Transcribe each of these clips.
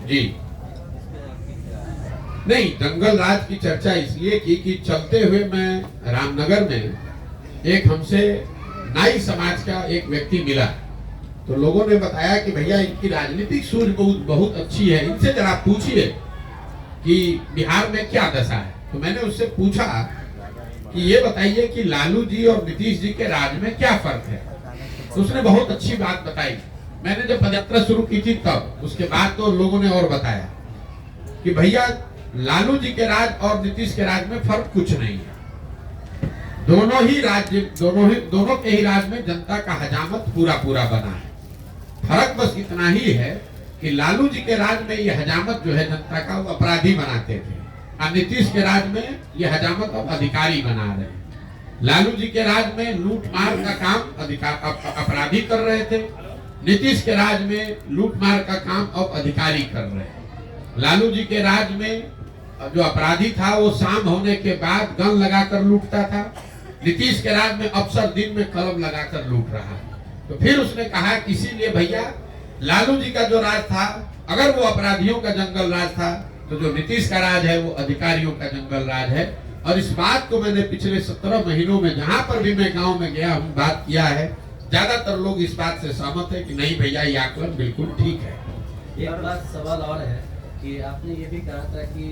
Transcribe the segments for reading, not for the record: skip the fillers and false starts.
जी नहीं, जंगल राज की चर्चा इसलिए की कि चलते हुए मैं रामनगर में एक हमसे नाई समाज का एक व्यक्ति मिला, तो लोगों ने बताया कि भैया इनकी राजनीतिक सूझ बहुत अच्छी है, इनसे जरा पूछिए कि बिहार में क्या दशा है। तो मैंने उससे पूछा कि ये बताइए कि लालू जी और नीतीश जी के राज में क्या फर्क है। तो उसने बहुत अच्छी बात बताई। मैंने जब पदयात्रा शुरू की थी तब, उसके बाद तो लोगों ने और बताया कि भैया लालू जी के राज और नीतीश के राज में फर्क कुछ नहीं है। दोनों के ही राज में जनता का हजामत पूरा पूरा बना है। फर्क बस इतना ही है कि लालू जी के राज में ये हजामत जो है जनता का, वो अपराधी बनाते थे, और नीतीश के राज में ये हजामत अब अधिकारी बना रहे हैं। लालू जी के राज में लूट मार का काम अपराधी कर रहे थे, नीतीश के राज में लूट मार का काम अब अधिकारी कर रहे हैं। लालू जी के राज में जो अपराधी था वो शाम होने के बाद गन लगाकर लूटता था, नीतीश के राज में अफसर दिन में कलम लगाकर लूट रहा है। तो फिर उसने कहा इसीलिए भैया लालू जी का जो राज था, अगर वो अपराधियों का जंगल राज था, तो जो नीतीश का राज है वो अधिकारियों का जंगल राज है। और इस बात को मैंने पिछले 17 महीनों में जहां पर भी मैं गांव में गया हूं बात किया है, ज्यादातर लोग इस बात से सहमत है कि नहीं भैया ये आकलन बिल्कुल ठीक है। एक बात सवाल और है कि आपने ये भी कहा था कि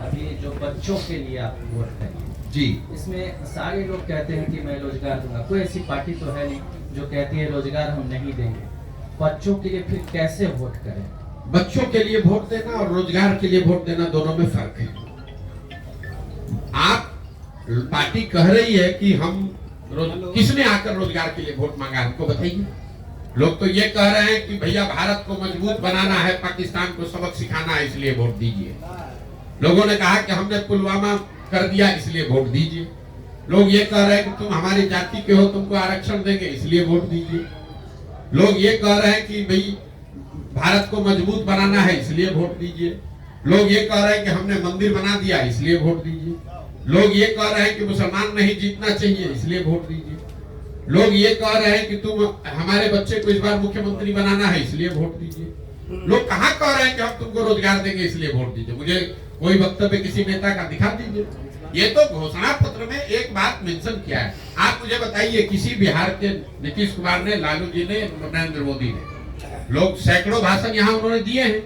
अभी जो बच्चों के लिए आप वोट करेंगे जी, इसमें सारे लोग कहते हैं कि मैं रोजगार दूंगा, कोई ऐसी पार्टी तो है नहीं जो कहती है रोजगार हम नहीं देंगे। बच्चों के लिए फिर कैसे वोट करें? बच्चों के लिए वोट देना और रोजगार के लिए वोट देना दोनों में फर्क है। आप पार्टी कह रही है कि हम किसने आकर रोजगार के लिए वोट मांगा, हमको बताइए। लोग तो ये कह रहे हैं कि भैया भारत को मजबूत बनाना है, पाकिस्तान को सबक सिखाना है, इसलिए वोट दीजिए। लोगों ने कहा कि हमने पुलवामा कर दिया इसलिए वोट दीजिए। लोग ये कह रहे हैं कि तुम हमारी जाति के हो, तुमको आरक्षण देंगे इसलिए वोट दीजिए। लोग ये कह रहे हैं कि भाई भारत को मजबूत बनाना है इसलिए वोट दीजिए। लोग ये कह रहे हैं कि हमने मंदिर बना दिया इसलिए वोट दीजिए। लोग ये कह रहे हैं कि मुसलमान नहीं जीतना चाहिए इसलिए वोट दीजिए। लोग ये कह रहे हैं कि तुम हमारे बच्चे को इस बार मुख्यमंत्री बनाना है इसलिए वोट दीजिए। लोग कहाँ कह रहे हैं कि हम तुमको रोजगार देंगे इसलिए वोट दीजिए। मुझे कोई वक्तव्य किसी नेता का दिखा दीजिए। ये तो घोषणा पत्र में एक बात मेंशन किया है। आप मुझे बताइए किसी बिहार के नीतीश कुमार ने, लालू जी ने, नरेंद्र मोदी ने, लोग सैकड़ों भाषण यहाँ उन्होंने दिए हैं,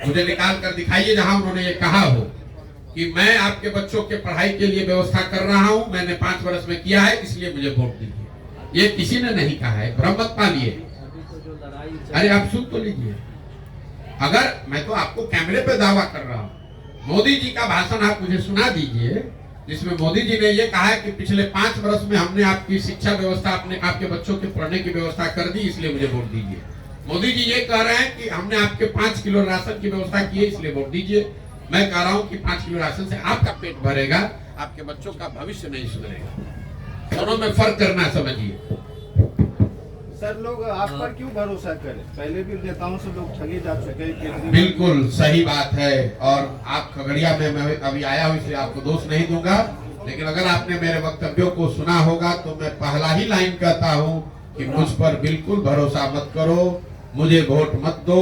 मुझे निकाल कर दिखाइए जहां उन्होंने ये कहा हो कि मैं आपके बच्चों के पढ़ाई के लिए व्यवस्था कर रहा हूं, मैंने 5 वर्ष में किया है इसलिए मुझे वोट दीजिए। ये किसी ने नहीं कहा है, भ्रम मत पालिए। अरे आप सुन तो लीजिए। अगर मैं तो आपको कैमरे पे दावा कर रहा हूं, मोदी जी का भाषण आप मुझे सुना दीजिए जिसमें मोदी जी ने ये कहा है कि पिछले 5 वर्ष में हमने आपकी शिक्षा व्यवस्था, आपके बच्चों के पढ़ने की व्यवस्था कर दी इसलिए मुझे वोट दीजिए। मोदी जी ये कह रहे हैं कि हमने आपके 5 किलो राशन की व्यवस्था की है इसलिए वोट दीजिए। मैं कह रहा हूं कि 5 किलो राशन से आपका पेट भरेगा, आपके बच्चों का भविष्य नहीं सुधरेगा। दोनों में फर्क करना समझिए। सर लोग आप पर क्यों भरोसा करें? पहले भी नेताओं से लोग ठगे जा चुके हैं। बिल्कुल सही बात है। और आप खगड़िया में मैं अभी आया हूँ इसलिए आपको दोष नहीं दूंगा, लेकिन अगर आपने मेरे वक्तव्यों को सुना होगा तो मैं पहला ही लाइन कहता हूँ कि मुझ पर बिल्कुल भरोसा मत करो, मुझे वोट मत दो,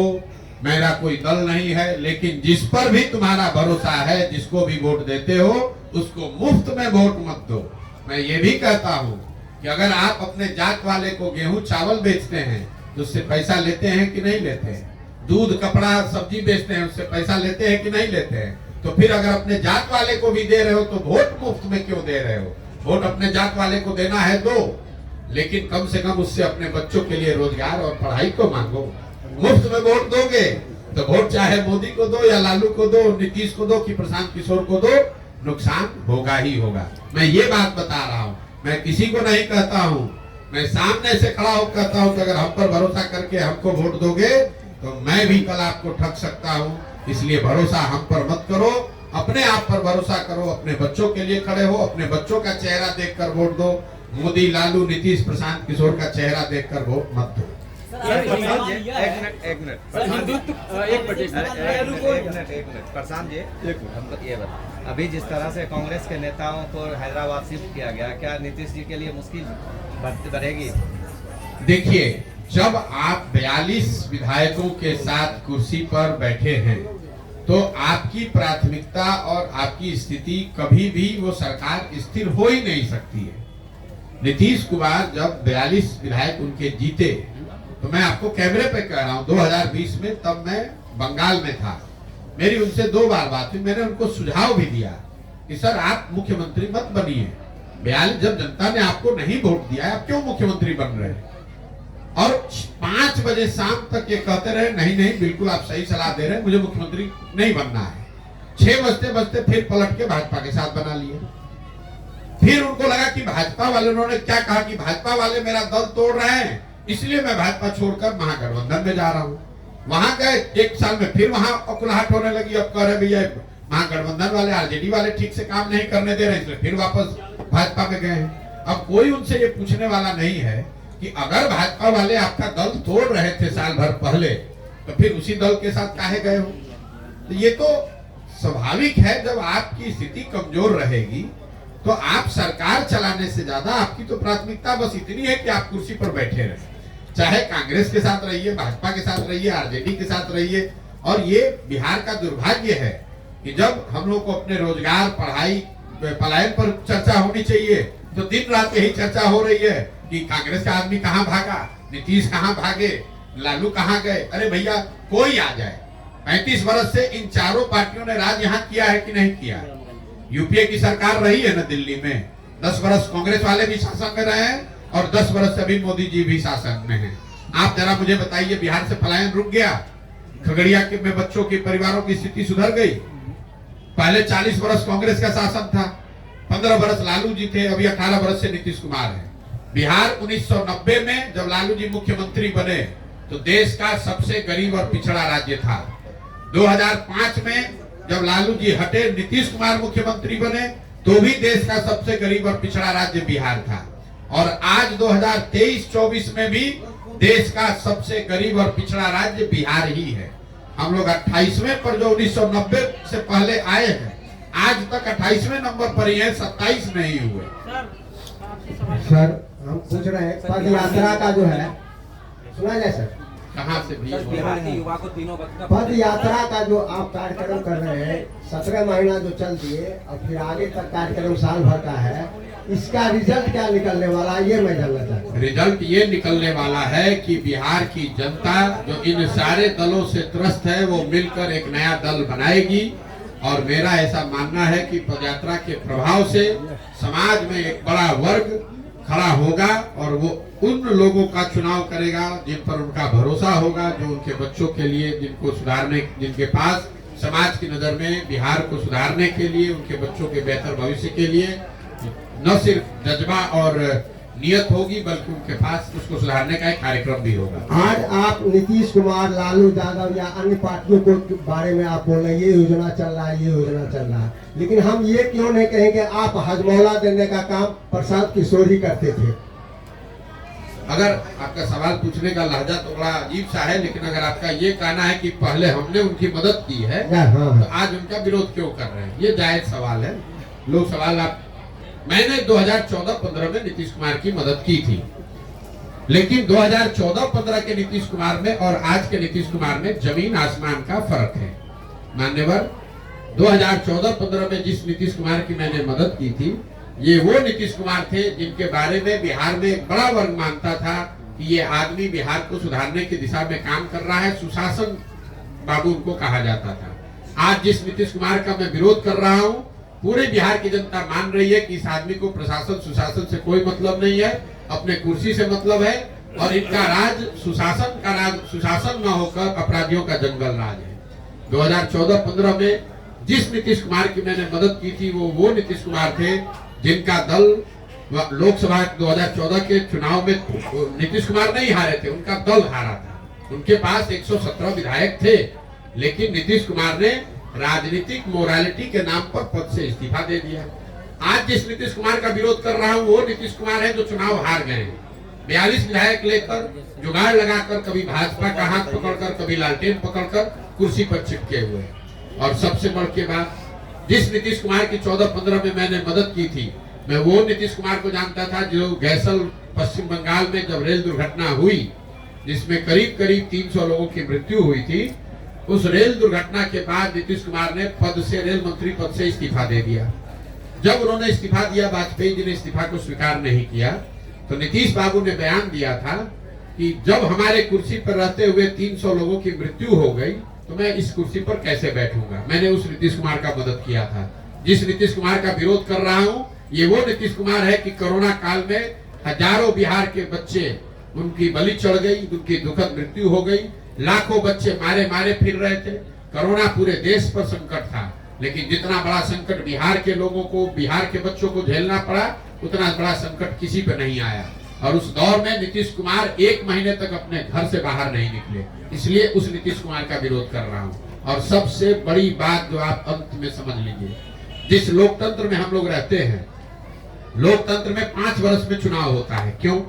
मेरा कोई दल नहीं है। लेकिन जिस पर भी तुम्हारा भरोसा है, जिसको भी वोट देते हो, उसको मुफ्त में वोट मत दो। मैं ये भी कहता हूँ कि अगर आप अपने जात वाले को गेहूं चावल बेचते हैं तो उससे पैसा लेते हैं कि नहीं लेते हैं? दूध कपड़ा सब्जी बेचते हैं उससे पैसा लेते हैं कि नहीं लेते हैं? तो फिर अगर अपने जात वाले को भी दे रहे हो तो वोट मुफ्त में क्यों दे रहे हो? वोट अपने जात वाले को देना है दो, लेकिन कम से कम उससे अपने बच्चों के लिए रोजगार और पढ़ाई को मांगो। मुफ्त में वोट दोगे तो वोट चाहे मोदी को दो या लालू को दो, नीतीश को दो कि प्रशांत किशोर को दो, नुकसान होगा ही होगा। मैं ये बात बता रहा हूँ, मैं किसी को नहीं कहता हूँ, मैं सामने से खड़ा होकर कहता हूँ कि अगर हम पर भरोसा करके हमको वोट दोगे तो मैं भी कल आपको ठग सकता हूँ। इसलिए भरोसा हम पर मत करो, अपने आप पर भरोसा करो, अपने बच्चों के लिए खड़े हो, अपने बच्चों का चेहरा देखकर वोट दो। मोदी, लालू, नीतीश, प्रशांत किशोर का चेहरा देखकर वोट मत दो। एक मिनट प्रशांत जी, हमको ये बता, अभी जिस तरह से कांग्रेस के नेताओं को हैदराबाद शिफ्ट किया गया, क्या नीतीश जी के लिए मुश्किल बढ़ेगी? देखिए, जब आप 42 विधायकों के साथ कुर्सी पर बैठे हैं तो आपकी प्राथमिकता और आपकी स्थिति कभी भी वो सरकार स्थिर हो ही नहीं सकती है। नीतीश कुमार जब 42 विधायक उनके जीते तो मैं आपको कैमरे पे कह रहा हूं 2020 में, तब मैं बंगाल में था, मेरी उनसे 2 बार बात हुई। मैंने उनको सुझाव भी दिया कि सर आप मुख्यमंत्री मत बनिए, 42 जब जनता ने आपको नहीं वोट दिया आप क्यों मुख्यमंत्री बन रहे हैं। और 5 बजे शाम तक ये कहते रहे नहीं नहीं बिल्कुल आप सही सलाह दे रहे हैं, मुझे मुख्यमंत्री नहीं बनना है। 6 बजते बजते फिर पलट के भाजपा के साथ बना लिए। फिर उनको लगा कि भाजपा वाले, उन्होंने क्या कहा कि भाजपा वाले मेरा दल तोड़ रहे हैं इसलिए मैं भाजपा छोड़कर महागठबंधन में जा रहा हूं। वहां गए, 1 साल में फिर वहां अकुलाहट होने लगी। अब कह रहे भैया महागठबंधन वाले आरजेडी वाले ठीक से काम नहीं करने दे रहे, इसलिए फिर वापस भाजपा में गए हैं। अब कोई उनसे ये पूछने वाला नहीं है कि अगर भाजपा वाले आपका दल तोड़ रहे थे साल भर पहले तो फिर उसी दल के साथ काहे गए हो। तो ये तो स्वाभाविक है, जब आपकी स्थिति कमजोर रहेगी तो आप सरकार चलाने से ज्यादा आपकी तो प्राथमिकता बस इतनी है कि आप कुर्सी पर बैठे रहे, चाहे कांग्रेस के साथ रहिए, भाजपा के साथ रहिए, आरजेडी के साथ रहिए। और ये बिहार का दुर्भाग्य है कि जब हम लोग को अपने रोजगार, पढ़ाई, पलायन पर चर्चा होनी चाहिए तो दिन रात यही चर्चा हो रही है कि कांग्रेस का आदमी कहां भागा, नीतीश कहां भागे, लालू कहां गए। अरे भैया कोई आ जाए, 35 वर्ष से इन चारों पार्टियों ने राज यहाँ किया है कि नहीं किया। यूपीए की सरकार रही है ना दिल्ली में, 10 वर्ष कांग्रेस वाले भी शासन में रहे हैं और 10 वर्ष से अभी मोदी जी भी शासन में हैं। आप जरा मुझे बताइए, बिहार से पलायन रुक गया, खगड़िया के में बच्चों की, परिवारों की स्थिति सुधर गई। पहले 40 वर्ष कांग्रेस का शासन था, 15 वर्ष लालू जी थे, अभी 18 वर्ष से नीतीश कुमार है। बिहार 1990 में जब लालू जी मुख्यमंत्री बने तो देश का सबसे गरीब और पिछड़ा राज्य था। 2005 में जब लालू जी हटे, नीतीश कुमार मुख्यमंत्री बने तो भी देश का सबसे गरीब और पिछड़ा राज्य बिहार था। और आज 2023-24 में भी देश का सबसे गरीब और पिछड़ा राज्य बिहार ही है। हम लोग 28वें पर जो 1990 से पहले आए हैं, आज तक 28वें नंबर पर ही है, 27 नहीं हुए। सर हम पूछ रहे हैं पद यात्रा का जो है, सुना जाए सर, कहाँ से भी बिहार के युवा को तीनों पद यात्रा का जो आप कार्यक्रम कर रहे हैं, 17 महीना जो चल दिए और फिर आगे तक कार्यक्रम साल भर का है, इसका रिजल्ट क्या निकलने वाला है ये मैं जानना चाहता हूँ। रिजल्ट ये निकलने वाला है कि बिहार की जनता जो इन सारे दलों से त्रस्त है वो मिलकर एक नया दल बनाएगी। और मेरा ऐसा मानना है कि पदयात्रा के प्रभाव से समाज में एक बड़ा वर्ग खड़ा होगा और वो उन लोगों का चुनाव करेगा जिन पर उनका भरोसा होगा, जो उनके बच्चों के लिए, जिनको सुधारने, जिनके पास समाज की नजर में बिहार को सुधारने के लिए, उनके बच्चों के बेहतर भविष्य के लिए न सिर्फ जज्बा और नियत होगी बल्कि उनके पास उसको सुधारने का एक कार्यक्रम भी होगा। आज आप नीतीश कुमार, लालू यादव या अन्य पार्टियों के बारे में आप बोल रहे हैं ये योजना चल रहा है, ये योजना चल रहा है, लेकिन हम ये क्यों नहीं कहेंगे आप हजमौला देने का काम प्रशांत किशोर ही करते थे। अगर आपका सवाल पूछने का लहजा तो बड़ा अजीब सा है, लेकिन अगर आपका ये कहना है कि पहले हमने उनकी मदद की है तो आज उनका विरोध क्यों कर रहे हैं, ये जायज सवाल है। लोग सवाल आप, मैंने 2014-15 में नीतीश कुमार की मदद की थी, लेकिन 2014-15 के नीतीश कुमार में और आज के नीतीश कुमार में जमीन आसमान का फर्क है। मान्यवर, 2014-15 में जिस नीतीश कुमार की मैंने मदद की थी, ये वो नीतीश कुमार थे जिनके बारे में बिहार में एक बड़ा वर्ग मानता था कि ये आदमी बिहार को सुधारने की दिशा में काम कर रहा है, सुशासन बाबू उनको कहा जाता था। आज जिस नीतीश कुमार का मैं विरोध कर रहा हूँ, पूरे बिहार की जनता मान रही है कि इस आदमी को प्रशासन सुशासन से कोई मतलब नहीं है, अपने कुर्सी से मतलब है और इनका राज सुशासन का राज, सुशासन न होकर अपराधियों का जंगल राज है। 2014-15 में जिस नीतीश कुमार की मैंने मदद की थी वो नीतीश कुमार थे जिनका दल लोकसभा 2014 के चुनाव में नीतीश कुमार नहीं हारे थे, उनका दल हारा था। उनके पास 117 विधायक थे, लेकिन नीतीश कुमार ने राजनीतिक मोरालिटी के नाम पर पद से इस्तीफा दे दिया। आज जिस नीतीश कुमार का विरोध कर रहा हूं वो नीतीश कुमार है जो चुनाव हार गए हैं। 42 विधायक लेकर जुगाड़ लगाकर, कभी भाजपा का हाथ पकड़कर, कभी लालटेन पकड़कर कुर्सी पर चिपके हुए। और सबसे बड़ के बाद जिस नीतीश कुमार की 14-15 में मैंने मदद की थी, मैं वो नीतीश कुमार को जानता था जो गैसल पश्चिम बंगाल में जब रेल दुर्घटना हुई जिसमें करीब करीब 300 लोगों की मृत्यु हुई थी, उस रेल दुर्घटना के बाद नीतीश कुमार ने पद से, रेल मंत्री पद से इस्तीफा दे दिया। जब उन्होंने इस्तीफा दिया, वाजपेयी जी ने इस्तीफा को स्वीकार नहीं किया, तो नीतीश बाबू ने बयान दिया था कि जब हमारे कुर्सी पर रहते हुए 300 लोगों की मृत्यु हो गई तो मैं इस कुर्सी पर कैसे बैठूंगा। मैंने उस नीतीश कुमार का मदद किया था। जिस नीतीश कुमार का विरोध कर रहा हूं, ये वो नीतीश कुमार है कि कोरोना काल में हजारों बिहार के बच्चे, उनकी बलि चढ़ गई, उनकी दुखद मृत्यु हो गई, लाखों बच्चे मारे मारे फिर रहे थे। कोरोना पूरे देश पर संकट था, लेकिन जितना बड़ा संकट बिहार के लोगों को, बिहार के बच्चों को झेलना पड़ा, उतना बड़ा संकट किसी पे नहीं आया। और उस दौर में नीतीश कुमार 1 महीने तक अपने घर से बाहर नहीं निकले। इसलिए उस नीतीश कुमार का विरोध कर रहा हूँ। और सबसे बड़ी बात जो आप अंत में समझ लीजिए, जिस लोकतंत्र में हम लोग रहते हैं, लोकतंत्र में 5 वर्ष में चुनाव होता है। क्यों?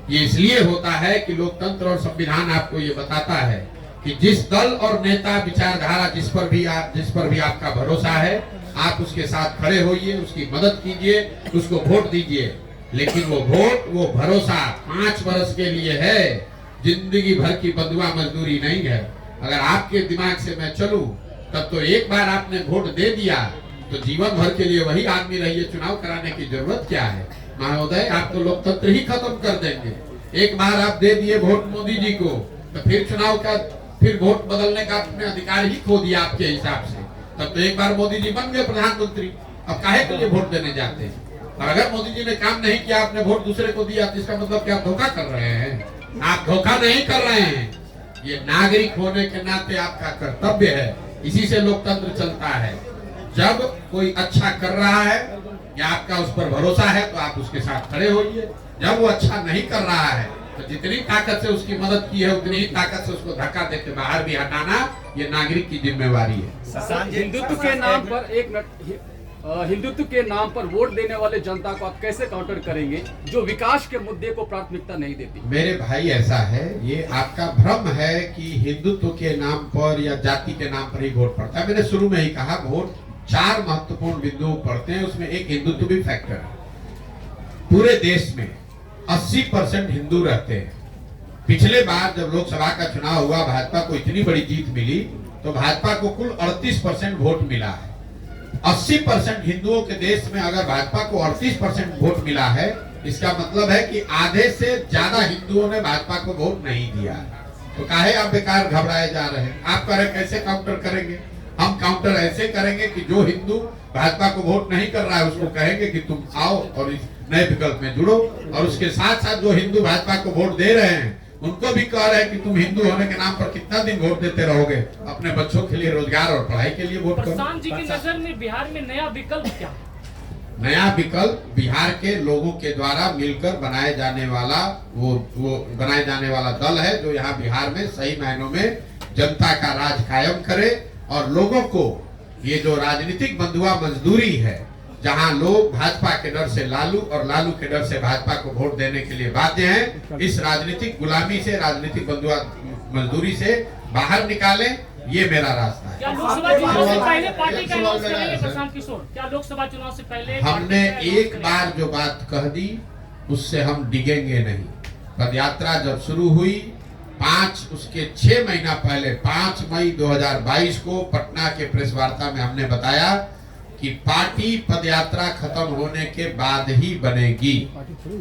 ये इसलिए होता है कि लोकतंत्र और संविधान आपको ये बताता है कि जिस दल और नेता, विचारधारा जिस पर भी आपका भरोसा है, आप उसके साथ खड़े होइए, उसकी मदद कीजिए, उसको वोट दीजिए। लेकिन वो वोट, वो भरोसा 5 वर्ष के लिए है, जिंदगी भर की बंधुआ मजदूरी नहीं है। अगर आपके दिमाग से मैं चलूं, तब तो एक बार आपने वोट दे दिया तो जीवन भर के लिए वही आदमी रहिए, चुनाव कराने की जरूरत क्या है। महोदय, आप तो लोकतंत्र ही खत्म कर देंगे। एक बार आप दे दिए वोट मोदी जी को, तो फिर चुनाव का, फिर वोट बदलने का अपने अधिकार ही खो दिया आपके हिसाब से। तब तो एक बार मोदी जी बन गए प्रधानमंत्री, अब काहे के लिए वोट देने जाते हैं। और अगर मोदी जी ने काम नहीं किया, आपने वोट दूसरे को दिया, तो इसका मतलब क्या आप धोखा कर रहे हैं? आप धोखा नहीं कर रहे हैं। ये नागरिक होने के नाते आपका कर्तव्य है। इसी से लोकतंत्र चलता है। जब कोई अच्छा कर रहा है या आपका उस पर भरोसा है, तो आप उसके साथ खड़े होइए। जब वो अच्छा नहीं कर रहा है, तो जितनी ताकत से उसकी मदद की है, उतनी ही ताकत से उसको धक्का देकर बाहर भी हटाना, ये नागरिक की जिम्मेवारी है। हिंदुत्व के नाम पर, एक मिनट, हिंदुत्व के नाम पर वोट देने वाले जनता को आप कैसे काउंटर करेंगे जो विकास के मुद्दे को प्राथमिकता नहीं देती? मेरे भाई, ऐसा है, ये आपका भ्रम है कि हिंदुत्व के नाम पर या जाति के नाम पर ही वोट पड़ता है। मैंने शुरू में ही कहा, वोट 4 महत्वपूर्ण बिंदुओं पड़ते हैं, उसमें एक हिंदुत्व भी फैक्टर है। पूरे देश में 80% हिंदू रहते हैं। पिछले बार जब लोकसभा का चुनाव हुआ, भाजपा को इतनी बड़ी जीत मिली, तो भाजपा को कुल 38% वोट मिला है। 80% हिंदुओं के देश में अगर भाजपा को 38% वोट मिला है, इसका मतलब है कि आधे से ज्यादा हिंदुओं ने भाजपा को वोट नहीं दिया। तो काहे आप बेकार घबराए जा रहे हैं? आप कह रहे कैसे काउंटर करेंगे? हम काउंटर ऐसे करेंगे कि जो हिंदू भाजपा को वोट नहीं कर रहा है, उसको कहेंगे कि तुम आओ और इस नए विकल्प में जुड़ो। और उसके साथ साथ जो हिंदू भाजपा को वोट दे रहे हैं, उनको भी कह रहे हैं कि तुम हिंदू होने के नाम पर कितना दिन वोट देते रहोगे, अपने बच्चों के लिए, रोजगार और पढ़ाई के लिए वोट करो। प्रशांत जी की नजर में बिहार में नया विकल्प क्या है? नया विकल्प बिहार के लोगों के द्वारा मिलकर बनाए जाने वाला वो बनाए जाने वाला दल है, जो यहाँ बिहार में सही मायनों में जनता का राज कायम करे और लोगों को ये जो राजनीतिक बंधुआ मजदूरी है, जहां लोग भाजपा के डर से लालू और लालू के डर से भाजपा को वोट देने के लिए बाध्य हैं, इस राजनीतिक गुलामी से, राजनीतिक बंधुआ मजदूरी से बाहर निकालें, ये मेरा रास्ता है। क्या लोकसभा चुनाव से पहले पार्टी का अनाउंस करेंगे प्रशांत किशोर? क्या लोकसभा चुनाव से पहले हमने एक बार जो बात कह दी, उससे हम डिगेंगे नहीं। पदयात्रा जब शुरू हुई, उसके 6 महीना पहले 5 मई 2022 को पटना के प्रेस वार्ता में हमने बताया कि पार्टी पदयात्रा खत्म होने के बाद ही बनेगी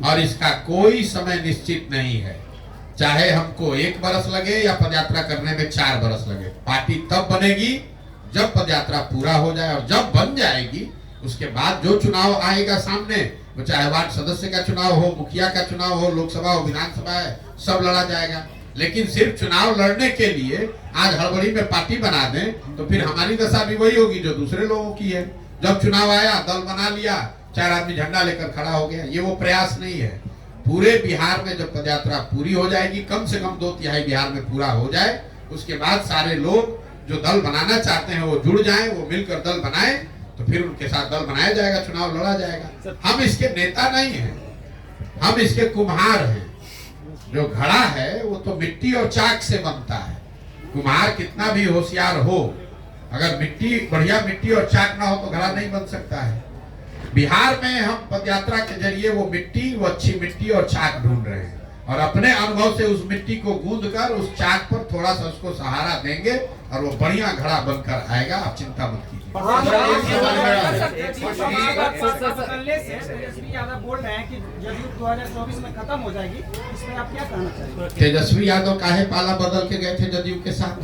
और इसका कोई समय निश्चित नहीं है। चाहे हमको 1 बरस लगे या पदयात्रा करने में 4 बरस लगे, पार्टी तब बनेगी जब पदयात्रा पूरा हो जाए। और जब बन जाएगी, उसके बाद जो चुनाव आएगा सामने, वो चाहे वार्ड सदस्य का चुनाव हो, मुखिया का चुनाव हो, लोकसभा हो, विधानसभा है, सब लड़ा जाएगा। लेकिन सिर्फ चुनाव लड़ने के लिए आज हड़बड़ी में पार्टी बना दें, तो फिर हमारी दशा भी वही होगी जो दूसरे लोगों की है। जब चुनाव आया, दल बना लिया, 4 आदमी झंडा लेकर खड़ा हो गया, ये वो प्रयास नहीं है। पूरे बिहार में जब पदयात्रा पूरी हो जाएगी, कम से कम 2/3 बिहार में पूरा हो जाए, उसके बाद सारे लोग जो दल बनाना चाहते हैं वो जुड़ जाएं, वो मिलकर दल बनाएं, तो फिर उनके साथ दल बनाया जाएगा, चुनाव लड़ा जाएगा। हम इसके नेता नहीं हैं, हम इसके कुम्हार हैं। जो घड़ा है वो तो मिट्टी और चाक से बनता है। कुम्हार कितना भी होशियार हो, अगर मिट्टी, बढ़िया मिट्टी और चाक ना हो तो घड़ा नहीं बन सकता है। बिहार में हम पदयात्रा के जरिए वो मिट्टी, वो अच्छी मिट्टी और चाक ढूंढ रहे हैं और अपने अनुभव से उस मिट्टी को गूंद कर उस चाक पर थोड़ा सा उसको सहारा देंगे और वो बढ़िया घड़ा बनकर आएगा। आप चिंता मत कीजिए। तेजस्वी यादव बोल रहे हैं कि जदयू 2024 में खत्म हो जाएगी, इसमें आप क्या कहना चाहेंगे? तेजस्वी यादव काहे पाला बदल के गए थे जदयू के साथ?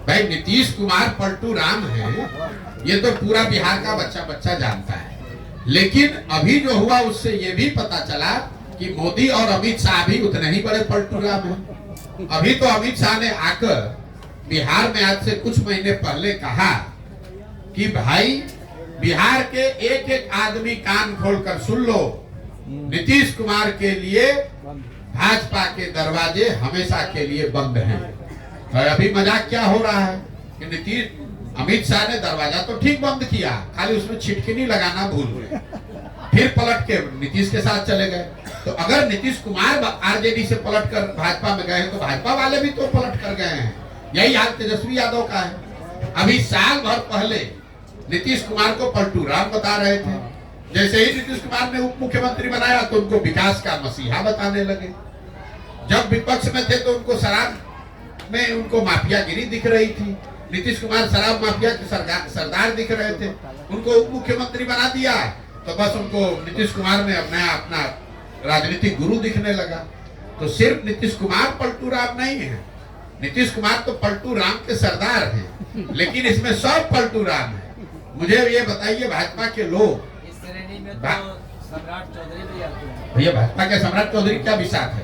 भाई नीतीश कुमार पलटू राम है, ये तो पूरा बिहार का बच्चा बच्चा जानता है। लेकिन अभी जो हुआ उससे ये भी पता चला कि मोदी और अमित शाह भी उतने ही बड़े पलटू राम हैं। अभी तो अमित शाह ने आकर बिहार में आज से कुछ महीने पहले कहा कि भाई बिहार के एक एक आदमी कान खोलकर सुन लो, नीतीश कुमार के लिए भाजपा के दरवाजे हमेशा के लिए बंद हैं। और अभी मजाक क्या हो रहा है कि नीतीश अमित शाह ने दरवाजा तो ठीक बंद किया, खाली उसमें छिटकिनी लगाना भूल गए, फिर पलट के नीतीश के साथ चले गए। तो अगर नीतीश कुमार आरजेडी से पलट कर भाजपा में गए तो भाजपा वाले भी तो पलट कर गए हैं। यही हाल तेजस्वी यादव का है। अभी साल भर पहले नीतीश कुमार को पलटू राम बता रहे थे, जैसे ही नीतीश कुमार ने उप मुख्यमंत्री बनाया तो उनको विकास का मसीहा बताने लगे। जब विपक्ष में थे तो उनको शराब में उनको माफियागिरी दिख रही थी। नीतीश कुमार शराब माफिया के सरदार दिख रहे थे, उनको उप मुख्यमंत्री बना दिया तो बस उनको नीतीश कुमार ने अपना राजनीतिक गुरु दिखने लगा। तो सिर्फ नीतीश कुमार पलटू राम नहीं है, नीतीश कुमार तो पलटू राम के सरदार हैं, लेकिन इसमें सब पलटू राम है। मुझे ये बताइए भाजपा के लोग इस श्रेणी में तो सम्राट चौधरी भी आते हैं। भैया भाजपा के सम्राट चौधरी क्या विशाख है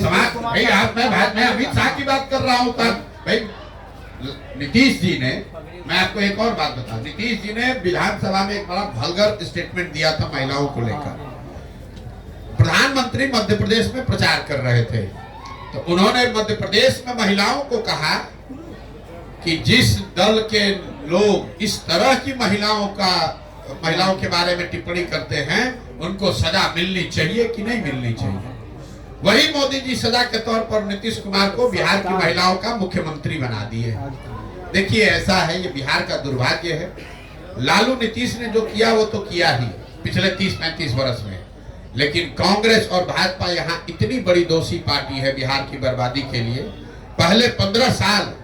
समाज? भाई आप मैं अमित शाह की बात कर रहा हूँ। तब भाई नीतीश जी ने, मैं आपको एक और बात बताऊं, नीतीश जी ने विधानसभा में एक बड़ा वल्गर स्टेटमेंट दिया था महिलाओं को लेकर। प्रधानमंत्री मध्य प्रदेश में प्रचार कर रहे थे तो उन्होंने मध्य प्रदेश में महिलाओं को कहा कि जिस दल के लोग इस तरह की महिलाओं के बारे में टिप्पणी करते हैं उनको सजा मिलनी चाहिए कि नहीं मिलनी चाहिए। वही मोदी जी सजा के तौर पर नीतीश कुमार को बिहार की महिलाओं का मुख्यमंत्री बना दिए। देखिए ऐसा है, ये बिहार का दुर्भाग्य है। लालू नीतीश ने जो किया वो तो किया ही पिछले 30-35 वर्ष में, लेकिन कांग्रेस और भाजपा यहाँ इतनी बड़ी दोषी पार्टी है बिहार की बर्बादी के लिए। पहले 15 साल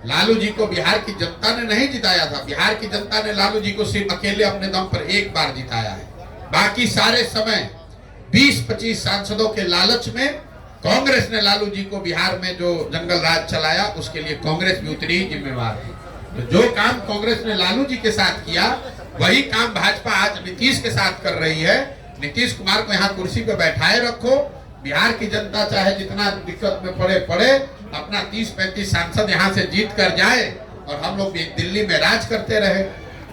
लालू जी को बिहार की जनता ने नहीं जिताया था। बिहार की जनता ने लालू जी को सिर्फ अकेले अपने दम पर एक बार जिताया है। बाकी सारे समय 20-25 सांसदों के लालच में कांग्रेस ने लालू जी को बिहार में जो जंगल राज चलाया उसके लिए कांग्रेस भी उतनी ही जिम्मेवार है। तो जो काम कांग्रेस ने लालू जी के साथ किया वही काम भाजपा आज नीतीश के साथ कर रही है। नीतीश कुमार को यहाँ कुर्सी पे बैठाए रखो, बिहार की जनता चाहे जितना दिक्कत में पड़े अपना 30-35 सांसद यहाँ से जीत कर जाए और हम लोग दिल्ली में राज करते रहे।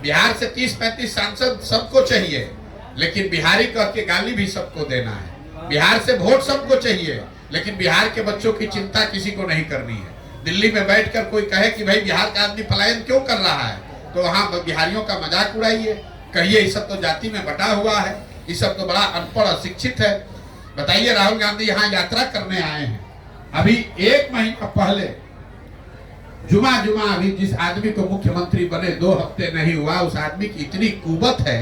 बिहार से 30-35 सांसद सबको चाहिए, लेकिन बिहारी कह के गाली भी सबको देना है। बिहार से वोट सबको चाहिए, लेकिन बिहार के बच्चों की चिंता किसी को नहीं करनी है। दिल्ली में बैठकर कोई कहे कि भाई बिहार का आदमी पलायन क्यों कर रहा है, तो वहाँ बिहारियों का मजाक उड़ाइए, कहिए ये सब तो जाति में बटा हुआ है, ये सब तो बड़ा अनपढ़ अशिक्षित है। बताइए राहुल गांधी यहाँ यात्रा करने आए हैं। अभी 1 महीना पहले जुमा अभी जिस आदमी को मुख्यमंत्री बने 2 हफ्ते नहीं हुआ, उस आदमी की इतनी कुवत है।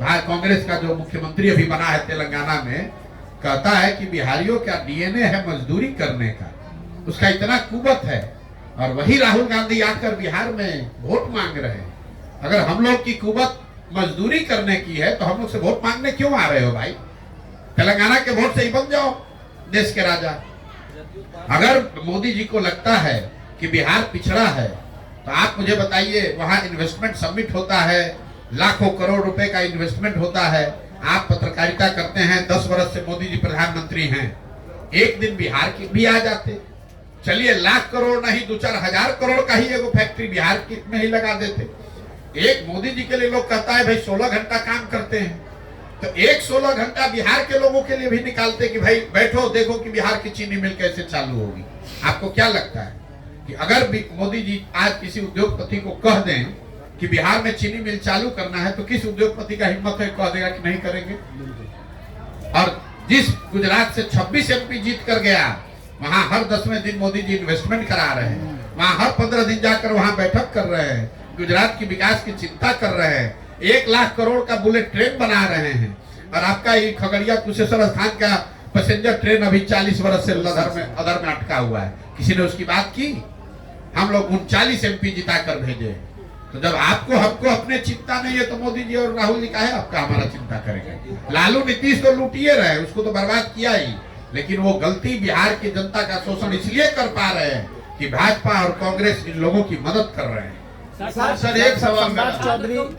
कांग्रेस का जो मुख्यमंत्री अभी बना है तेलंगाना में, कहता है कि बिहारियों का डीएनए है मजदूरी करने का, उसका इतना कुवत है। और वही राहुल गांधी आकर बिहार में वोट मांग रहे हैं। अगर हम लोग की कुवत मजदूरी करने की है तो हम लोग से वोट मांगने क्यों आ रहे हो भाई? तेलंगाना के वोट से ही बन जाओ देश के राजा। अगर मोदी जी को लगता है कि बिहार पिछड़ा है तो आप मुझे बताइए, वहां इन्वेस्टमेंट समिट होता है, लाखों करोड़ रुपए का इन्वेस्टमेंट होता है। आप पत्रकारिता करते हैं, 10 वर्ष से मोदी जी प्रधानमंत्री हैं, एक दिन बिहार की भी आ जाते। चलिए लाख करोड़ नहीं 2-4 हजार करोड़ का ही एगो फैक्ट्री बिहार की में ही लगा देते। एक मोदी जी के लिए लोग कहता है भाई 16 घंटा काम करते हैं, तो एक 16 घंटा बिहार के लोगों के लिए भी निकालते कि भाई बैठो देखो कि बिहार की चीनी मिल कैसे चालू होगी। आपको क्या लगता है कि अगर मोदी जी आज किसी उद्योगपति को कह दें कि बिहार में चीनी मिल चालू करना है, तो किस उद्योगपति का हिम्मत है कह देगा कि नहीं करेंगे? और जिस गुजरात से 26 MP जीत कर गया, वहां हर 10वें दिन मोदी जी इन्वेस्टमेंट करा रहे हैं, वहां हर 15 दिन जाकर वहां बैठक कर रहे हैं, गुजरात की विकास की चिंता कर रहे हैं, 1 लाख करोड़ का बुलेट ट्रेन बना रहे हैं। और आपका ये खगड़िया कुशेश्वर स्थान का पैसेंजर ट्रेन अभी 40 वर्ष से अदर में अटका हुआ है, किसी ने उसकी बात की? हम लोग 39 MP जिता कर भेजे। तो जब आपको हमको अपने चिंता नहीं है तो मोदी जी और राहुल जी काहे आपका हमारा चिंता करेंगे? लालू नीतीश तो लूटिए रहे, उसको तो बर्बाद किया ही, लेकिन वो गलती बिहार की जनता का शोषण इसलिए कर पा रहे हैं कि भाजपा और कांग्रेस इन लोगों की मदद कर रहे हैं। सर एक सवाल मेरा, चौधरी एक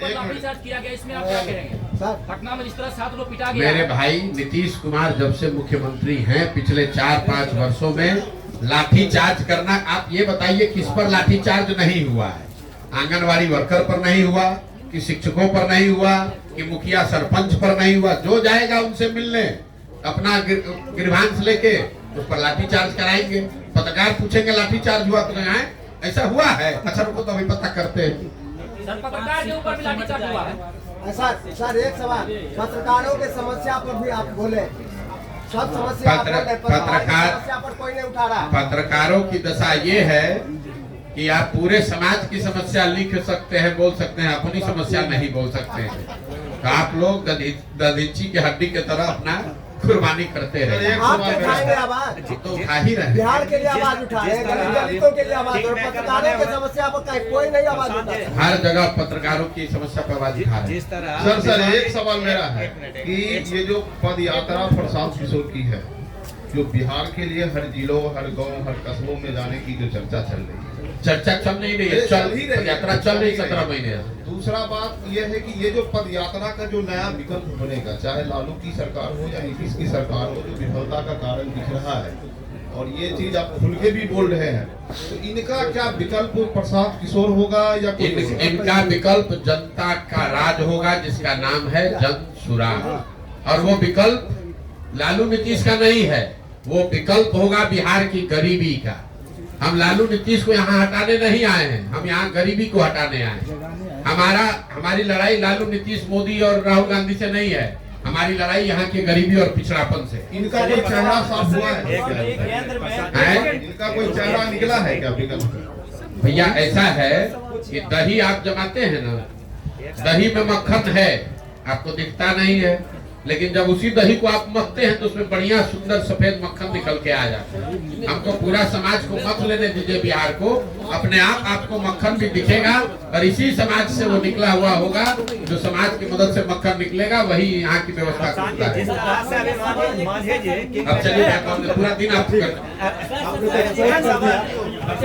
किया गया, इसमें आप क्या कहेंगे? पटना में जिस तरह 7 लोग पिटा गया। मेरे भाई नीतीश कुमार जब से मुख्यमंत्री हैं पिछले 4-5 वर्षों में लाठीचार्ज करना, आप ये बताइए किस पर लाठीचार्ज नहीं हुआ है? आंगनवाड़ी वर्कर पर नहीं हुआ, कि शिक्षकों पर नहीं हुआ, कि मुखिया सरपंच पर नहीं हुआ? जो जाएगा उनसे मिलने अपना ग्रीवांस लेके उस पर लाठीचार्ज कराएंगे। पत्रकार पूछेंगे लाठीचार्ज हुआ तो यहाँ ऐसा हुआ है? अच्छा रुको तो अभी पता करते हैं। सर पत्रकार के ऊपर भी लाठीचार्ज हुआ है। सर एक सवाल, पत्रकारों के समस्या पर भी आप बोले, सब समस्या आप बोले, पत्रकार समस्या पर कोई नहीं उठा रहा। पत्रकारों की दशा ये है कि आप पूरे समाज की समस्या लिख सकते हैं, बोल सकते हैं, अपनी समस्या नहीं बोल सकते हैं। तो आप लोग दधीची के हड्डी की तरह अपना कुर्बानी करते रहे। आप उठाएंगे आवाज, तो उठा ही रहे। बिहार के लिए आवाज उठाए, दलितों के लिए आवाज, और पत्रकारों की समस्या पर कोई नहीं आवाज उठा। हर जगह पत्रकारों की समस्या पर आवाज उठा रहे। जिस तरह सर एक सवाल मेरा है कि ये जो पद यात्रा प्रशांत किशोर की है, जो बिहार के लिए हर जिलों, हर गांव, हर कस्बों में जाने की जो चर्चा चल रही है, चर्चा चल नहीं रही है, चल ही रही, यात्रा चल रही 17 महीने। दूसरा बात यह है कि ये जो पद यात्रा का जो नया विकल्प बनेगा, चाहे लालू की सरकार हो या नीतीश की सरकार हो, जो विफलता का कारण दिख रहा है, और ये चीज आप खुल के भी बोल रहे हैं, तो इनका क्या विकल्प प्रशांत किशोर होगा या इनका विकल्प जनता का राज होगा, जिसका नाम है जन सुराग। और वो विकल्प लालू नीतीश का नहीं है, वो विकल्प होगा बिहार की गरीबी का। हम लालू नीतीश को यहाँ हटाने नहीं आए हैं, हम यहाँ गरीबी को हटाने आए हैं। हमारी लड़ाई लालू नीतीश, मोदी और राहुल गांधी से नहीं है, हमारी लड़ाई यहाँ की गरीबी और पिछड़ापन से। इनका कोई चेहरा साफ हुआ है? इनका कोई चेहरा निकला है क्या विकल्प? भैया ऐसा है कि दही आप जमाते हैं ना, दही में मक्खन है, आपको दिखता नहीं है, लेकिन जब उसी दही को आप मथते हैं तो उसमें बढ़िया सुंदर सफेद मक्खन निकल के आ जाता है। हमको पूरा समाज को मत लेने दीजिए बिहार को, अपने आप आपको मक्खन भी दिखेगा, और इसी समाज से वो निकला हुआ होगा, जो समाज की मदद से मक्खन निकलेगा, वही यहाँ की व्यवस्था करता है। अब चलिए पूरा दिन आप